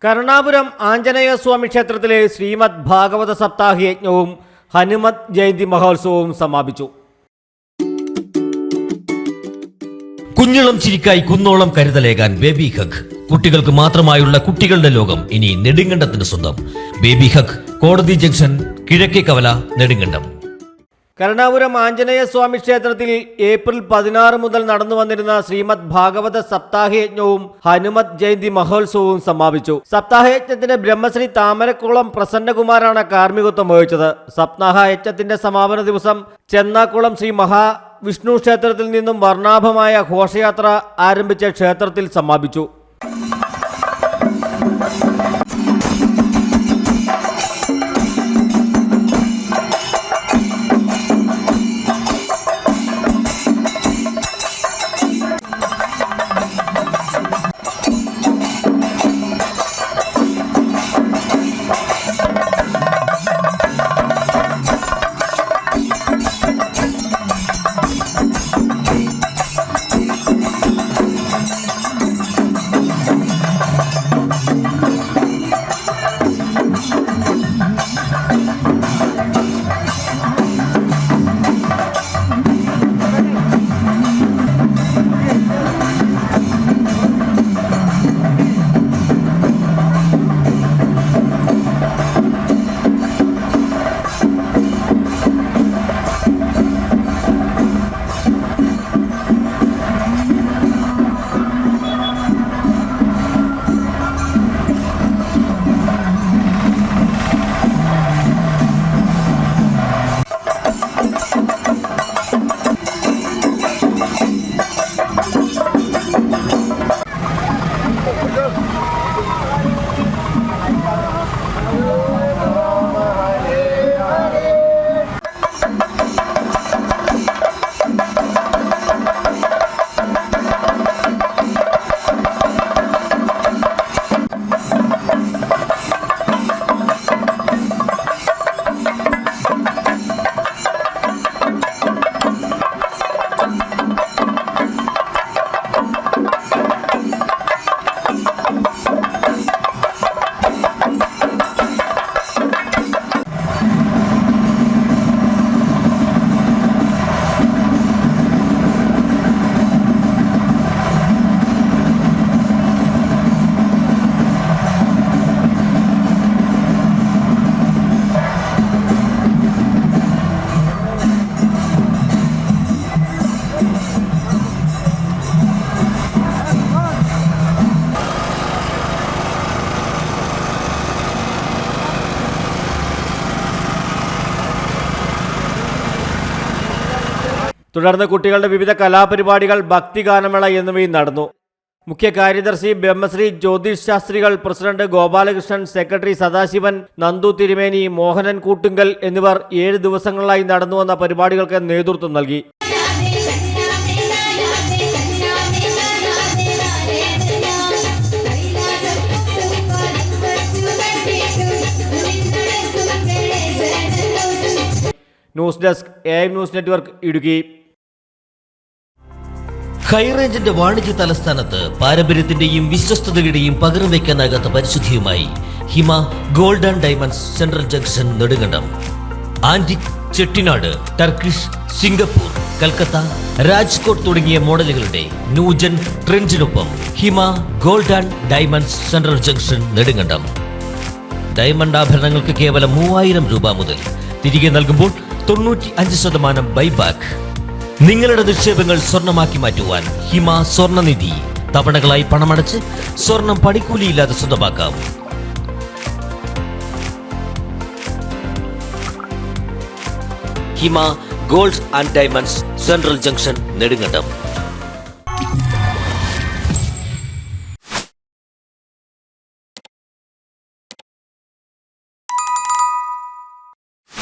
കരുണാപുരം ആഞ്ജനേയസ്വാമി ക്ഷേത്രത്തിലെ ശ്രീമദ് ഭാഗവത സപ്താഹ യജ്ഞവും ഹനുമത് ജയന്തി മഹോത്സവവും സമാപിച്ചു. കുഞ്ഞിളം ചിരിക്കായി കുന്നോളം കരുതലേകാൻ ബേബി ഹഗ്. കുട്ടികൾക്ക് മാത്രമായുള്ള കുട്ടികളുടെ ലോകം ഇനി നെടുങ്കണ്ടത്തിന് സ്വന്തം. ബേബി ഹഗ്, കോടതി ജംഗ്ഷൻ, കിഴക്കേ കവല, നെടുങ്കണ്ടം. കരുണാപുരം ആഞ്ജനേയസ്വാമി ക്ഷേത്രത്തിൽ ഏപ്രിൽ 16 മുതൽ നടന്നു വന്നിരുന്ന ശ്രീമദ് ഭാഗവത സപ്താഹയജ്ഞവും ഹനുമത് ജയന്തി മഹോത്സവവും സമാപിച്ചു. സപ്താഹയജ്ഞത്തിന് ബ്രഹ്മശ്രീ താമരക്കുളം പ്രസന്നകുമാരാണ് കാർമ്മികത്വം വഹിച്ചത്. സപ്താഹയജ്ഞത്തിന്റെ സമാപന ദിവസം ചെന്നാക്കുളം ശ്രീ മഹാവിഷ്ണു ക്ഷേത്രത്തിൽ നിന്നും വർണ്ണാഭമായ ഘോഷയാത്ര ആരംഭിച്ച ക്ഷേത്രത്തിൽ സമാപിച്ചു. തുടർന്ന് കുട്ടികളുടെ വിവിധ കലാപരിപാടികൾ, ഭക്തിഗാനമേള എന്നിവയും നടന്നു. മുഖ്യ കാര്യദർശി ബ്രഹ്മശ്രീ ജ്യോതിഷ് ശാസ്ത്രികൾ, പ്രസിഡന്റ് ഗോപാലകൃഷ്ണൻ, സെക്രട്ടറി സദാശിവൻ, നന്ദു തിരുമേനി, മോഹനൻ കൂട്ടുങ്കൽ എന്നിവർ 7 ദിവസങ്ങളിലായി നടന്നുവന്ന പരിപാടികൾക്ക് നേതൃത്വം നൽകി. News desk, AM news network, Idukki. ഹൈറേഞ്ചിന്റെ വാണിജ്യ തലസ്ഥാനത്ത് പാരമ്പര്യത്തിന്റെയും വിശ്വസ്തതയുടെയും പകരം വയ്ക്കാനാകാത്ത പരിശുദ്ധിയുമായി Hima gold and diamonds, central junction, Nedumkandam. Antique, Chettinad, Turkish, Singapore, Calcutta, Rajkot തുടങ്ങിയ മോഡലുകളുടെ ന്യൂജൻ ട്രെൻഡിനൊപ്പം Hima gold and diamonds, central junction, Nedumkandam. Diamond ആഭരണങ്ങൾക്ക് കേവലം 3000 രൂപ മുതൽ. തിരികെ നൽകുമ്പോൾ 95% ബൈബാക്ക്. നിങ്ങളുടെ നിക്ഷേപങ്ങൾ സ്വർണമാക്കി മാറ്റുവാൻ ഹിമ സ്വർണനിധി. തവണകളായി പണമടച്ച് സ്വർണം പണിക്കൂലിയില്ലാതെ സ്വന്തമാക്കാം. Hima gold and diamonds, central junction, Nedumkandam.